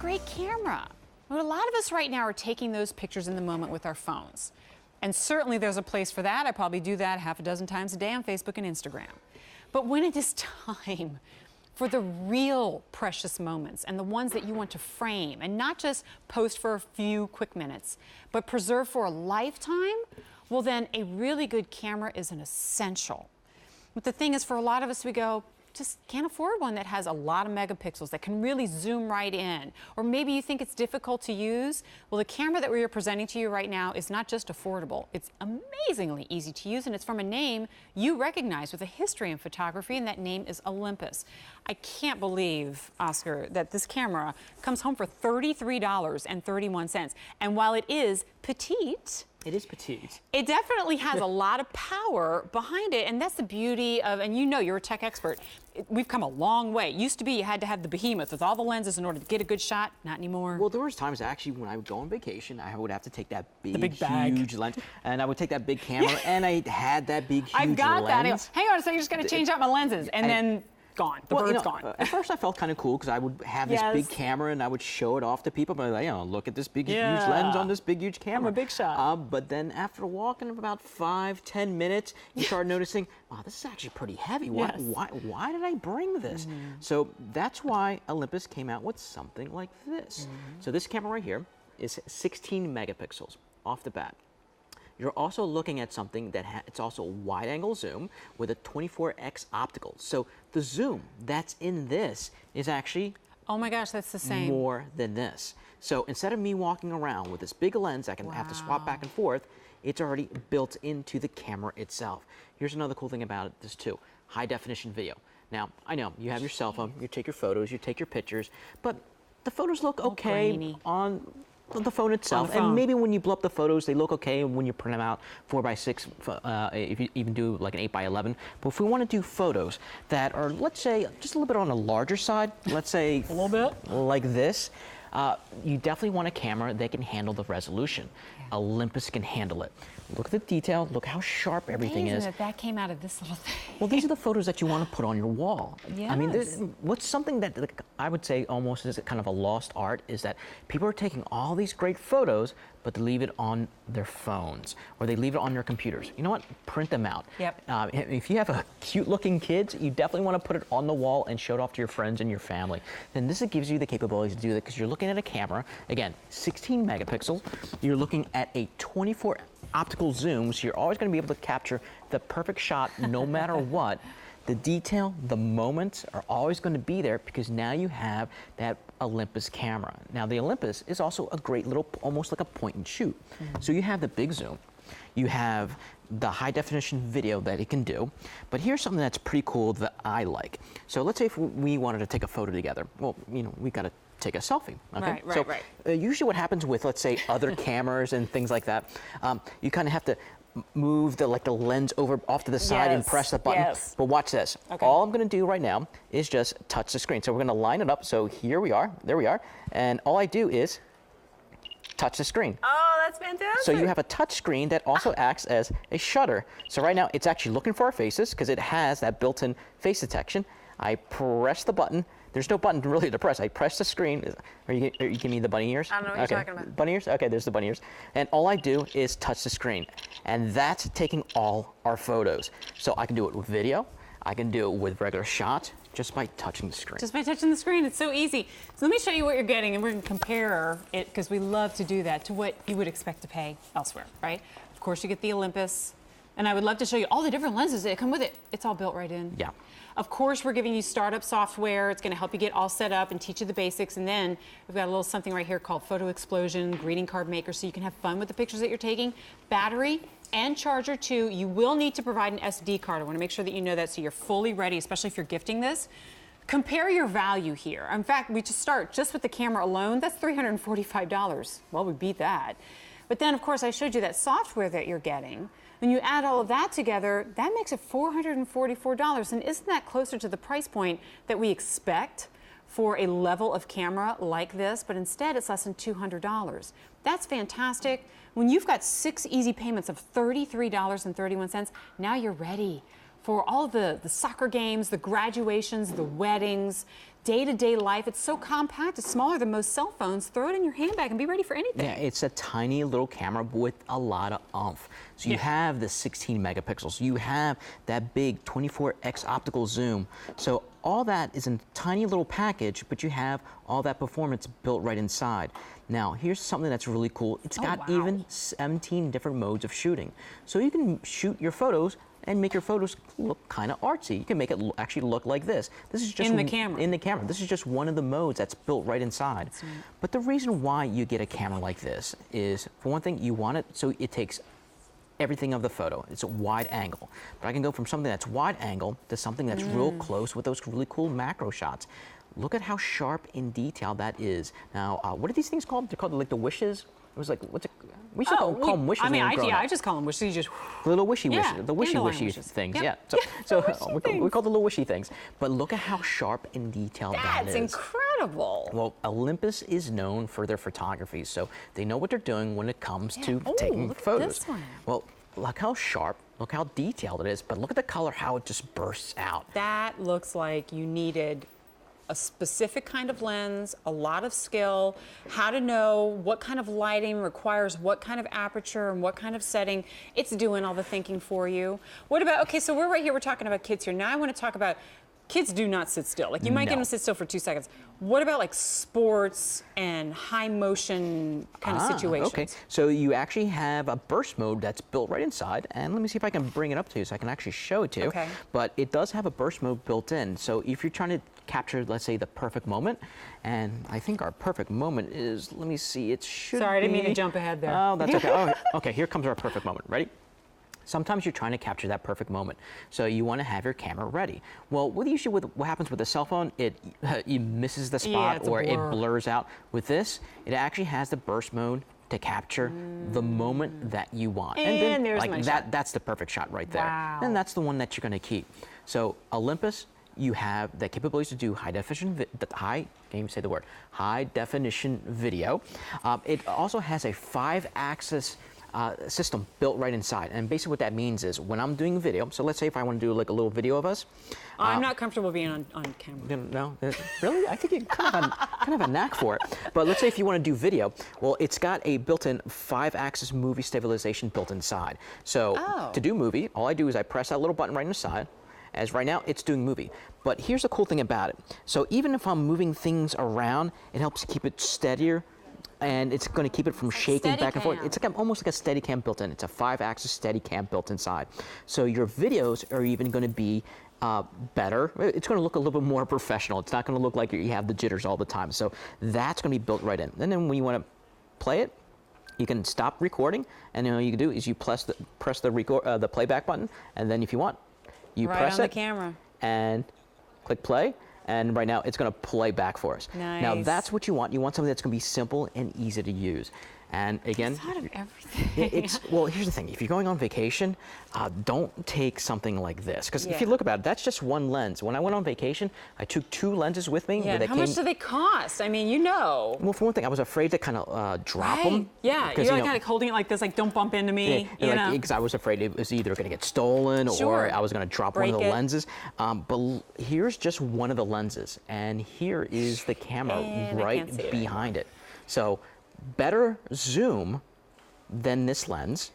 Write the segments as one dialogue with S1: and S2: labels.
S1: great camera. But a lot of us right now are taking those pictures in the moment with our phones. And certainly there's a place for that. I probably do that half a dozen times a day on Facebook and Instagram. But when it is time for the real precious moments and the ones that you want to frame and not just post for a few quick minutes, but preserve for a lifetime, well then a really good camera is an essential. But the thing is, for a lot of us, we go, just can't afford one that has a lot of megapixels, that can really zoom right in. Or maybe you think it's difficult to use. Well, the camera that we are presenting to you right now is not just affordable, it's amazingly easy to use, and it's from a name you recognize with a history in photography, and that name is Olympus. I can't believe, Oscar, that this camera comes home for $33.31. And while it is petite,
S2: it is petite.
S1: it definitely has a lot of power behind it, and that's the beauty of, and you know, you're a tech expert, we've come a long way. It used to be you had to have the behemoth with all the lenses in order to get a good shot. Not anymore.
S2: Well, there was times actually when I would go on vacation, I would have to take that
S1: big bag.
S2: huge lens, and I would take that big camera, and I had that big, huge
S1: I've got
S2: lens.
S1: that. Hang on a second, you're just going to change out my lenses, and then gone. The bird's gone.
S2: At first, I felt kind of cool because I would have this big camera and I would show it off to people. But like, look at this big, huge lens on this big, huge camera.
S1: I'm a big shot.
S2: But then after walking about 5-10 minutes, you start noticing, wow, this is actually pretty heavy. Why did I bring this? So that's why Olympus came out with something like this. So this camera right here is 16 megapixels off the bat. You're also looking at something that it's also a wide-angle zoom with a 24x optical. So the zoom that's in this is actually,
S1: oh my gosh, that's the same,
S2: more than this. So instead of me walking around with this big lens I can have to swap back and forth, it's already built into the camera itself. Here's another cool thing about this too: high-definition video. Now I know you have your cell phone, you take your photos, you take your pictures, but the photos look okay on the phone itself, and maybe when you blow up the photos, they look okay when you print them out 4x6, if you even do like an 8x11. But if we want to do photos that are, let's say, just a little bit on the larger side, let's say
S1: a little bit
S2: like this, you definitely want a camera that can handle the resolution. Olympus can handle it. Look at the detail. Look how sharp everything is.
S1: That came out of this little thing.
S2: Well, these are the photos that you want to put on your wall.
S1: Yes.
S2: I mean, what's something that I would say almost is kind of a lost art is that people are taking all these great photos, but they leave it on their phones or they leave it on their computers. You know what? Print them out.
S1: Yep.
S2: If you have a cute-looking kids, you definitely want to put it on the wall and show it off to your friends and your family. Then this gives you the capability to do that because you're looking at a camera, again, 16 megapixels. You're looking at a 24 optical zoom, so you're always going to be able to capture the perfect shot no matter what. The detail, the moments are always going to be there because now you have that Olympus camera. Now the Olympus is also a great little, almost like a point and shoot. So you have the big zoom, you have the high definition video that it can do, but here's something that's pretty cool that I like. So let's say if we wanted to take a photo together, well, we got to take a selfie. Okay?
S1: Right.
S2: Usually what happens with, let's say, other cameras and things like that, you kind of have to move the lens over off to the side and press the button. But watch this.
S1: Okay.
S2: All I'm going to do right now is just touch the screen. So we're going to line it up. So here we are. There we are. And all I do is touch the screen.
S1: Oh, that's fantastic.
S2: So you have a touch screen that also acts as a shutter. So right now it's actually looking for our faces because it has that built-in face detection. I press the button. There's no button really to press. I press the screen. Are you giving me the bunny ears?
S1: I don't know what you're talking about.
S2: Bunny ears? Okay, there's the bunny ears. And all I do is touch the screen. And that's taking all our photos. So I can do it with video. I can do it with regular shots just by touching the screen.
S1: Just by touching the screen. It's so easy. So let me show you what you're getting, and we're going to compare it, because we love to do that, to what you would expect to pay elsewhere, right? Of course, you get the Olympus. And I would love to show you all the different lenses that come with it. It's all built right in.
S2: Yeah.
S1: Of course, we're giving you startup software. It's going to help you get all set up and teach you the basics. And then we've got a little something right here called Photo Explosion, greeting card maker, so you can have fun with the pictures that you're taking. Battery and charger too. You will need to provide an SD card. I want to make sure that you know that so you're fully ready, especially if you're gifting this. Compare your value here. In fact, we just start just with the camera alone. That's $345. Well, we beat that. But then, of course, I showed you that software that you're getting. When you add all of that together, that makes it $444. And isn't that closer to the price point that we expect for a level of camera like this? But instead, it's less than $200. That's fantastic. When you've got 6 easy payments of $33.31, now you're ready for all the soccer games, the graduations, the weddings, day-to-day life. It's so compact, it's smaller than most cell phones. Throw it in your handbag and be ready for anything.
S2: Yeah, it's a tiny little camera with a lot of oomph. So you have the 16 megapixels, you have that big 24x optical zoom. So all that is in a tiny little package, but you have all that performance built right inside. Now, here's something that's really cool. It's got even 17 different modes of shooting. So you can shoot your photos and make your photos look kind of artsy. You can make it actually look like this. This is just
S1: in the camera.
S2: In the camera. This is just one of the modes that's built right inside. But the reason why you get a camera like this is, for one thing, you want it so it takes everything of the photo. It's a wide angle. But I can go from something that's wide angle to something that's real close with those really cool macro shots. Look at how sharp in detail that is. Now, what are these things called? They're called like the wishes. It was like, what's it? We should call them wishes.
S1: I mean,
S2: when we
S1: I just call them wishes. You just
S2: little wishy wishes, the wishy things. Yeah. So we call the little wishy things. But look at how sharp in detail that is.
S1: That's incredible.
S2: Well, Olympus is known for their photography, so they know what they're doing when it comes to taking
S1: look
S2: photos.
S1: At this one.
S2: Well, look how sharp, look how detailed it is, but look at the color, how it just bursts out.
S1: That looks like you needed a specific kind of lens, a lot of skill, how to know what kind of lighting requires what kind of aperture and what kind of setting. It's doing all the thinking for you. What about, okay, so we're right here, we're talking about kids here. Now I want to talk about, kids do not sit still. Like you might get them to sit still for 2 seconds. What about like sports and high motion kind of situations?
S2: Okay, so you actually have a burst mode that's built right inside, and let me see if I can bring it up to you so I can actually show it to you.
S1: Okay.
S2: But it does have a burst mode built in, so if you're trying to capture, let's say, the perfect moment, and I think our perfect moment is, let me see, it should
S1: Sorry, I didn't mean
S2: be-
S1: to jump ahead there.
S2: Oh, that's okay. Oh, okay, here comes our perfect moment. Ready? Sometimes you're trying to capture that perfect moment, so you want to have your camera ready. Well, what happens with a cell phone, it misses the spot or it blurs out. With this, it actually has the burst mode to capture the moment that you want.
S1: And
S2: then,
S1: there's
S2: like
S1: my
S2: that,
S1: shot.
S2: that's the perfect shot right there.
S1: Wow.
S2: And that's the one that you're going to keep. So Olympus, you have the capabilities to do high definition video. It also has a 5-axis system built right inside, and basically what that means is when I'm doing video, so let's say if I want to do like a little video of us.
S1: I'm not comfortable being on camera.
S2: No, really? I think you kind of have a knack for it. But let's say if you want to do video, well, it's got a built-in 5-axis movie stabilization built inside. So to do movie, all I do is I press that little button right on the side. As right now, it's doing movie. But here's the cool thing about it. So even if I'm moving things around, it helps keep it steadier, and it's going to keep it from shaking back and forth. It's like almost like a Steadicam built in. It's a 5-axis Steadicam built inside. So your videos are even going to be better. It's going to look a little bit more professional. It's not going to look like you have the jitters all the time. So that's going to be built right in. And then when you want to play it, you can stop recording, and all you can do is you press the playback button, and then if you want, you press
S1: on
S2: it
S1: the camera
S2: and click play. And right now, it's going to play back for us.
S1: Nice.
S2: Now, that's what you want. You want something that's going to be simple and easy to use. And again,
S1: thought of everything.
S2: Well, here's the thing. If you're going on vacation, don't take something like this. Because if you look about it, that's just one lens. When I went on vacation, I took 2 lenses with me.
S1: Yeah, how much do they cost? I mean, you know.
S2: Well, for one thing, I was afraid to kind of drop them.
S1: Yeah, you're like kind of holding it like this, like don't bump into me.
S2: Because I was afraid it was either going to get stolen or I was going to drop one of the lenses. But here's just one of the lenses, and here is the camera right behind it. So better zoom than this lens,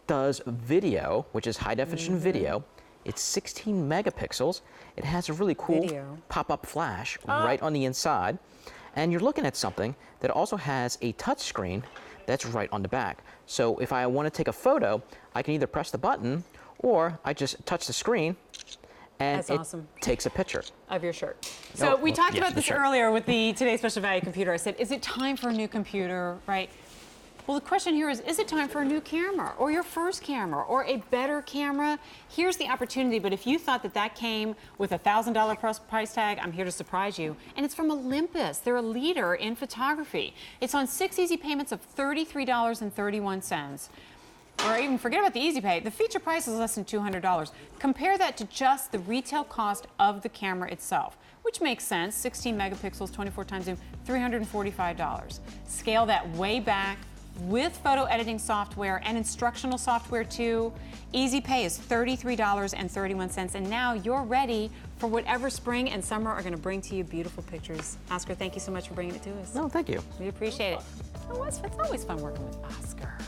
S2: does video, which is high definition video. It's 16 megapixels. It has a really cool pop-up flash right on the inside. And you're looking at something that also has a touch screen that's right on the back. So if I want to take a photo, I can either press the button or I just touch the screen and it takes a picture
S1: of your shirt. So we talked about this earlier with the Today's Special Value computer. I said, is it time for a new computer, right? Well, the question here is it time for a new camera or your first camera or a better camera? Here's the opportunity, but if you thought that came with a $1,000 price tag, I'm here to surprise you. And it's from Olympus. They're a leader in photography. It's on 6 easy payments of $33.31. Or even forget about the easy pay. The feature price is less than $200. Compare that to just the retail cost of the camera itself, which makes sense. 16 megapixels, 24 times zoom, $345. Scale that way back, with photo editing software and instructional software too. Easy pay is $33.31, and now you're ready for whatever spring and summer are going to bring to you beautiful pictures. Oscar, thank you so much for bringing it to us.
S2: No, thank you.
S1: We appreciate it. It's always fun working with Oscar.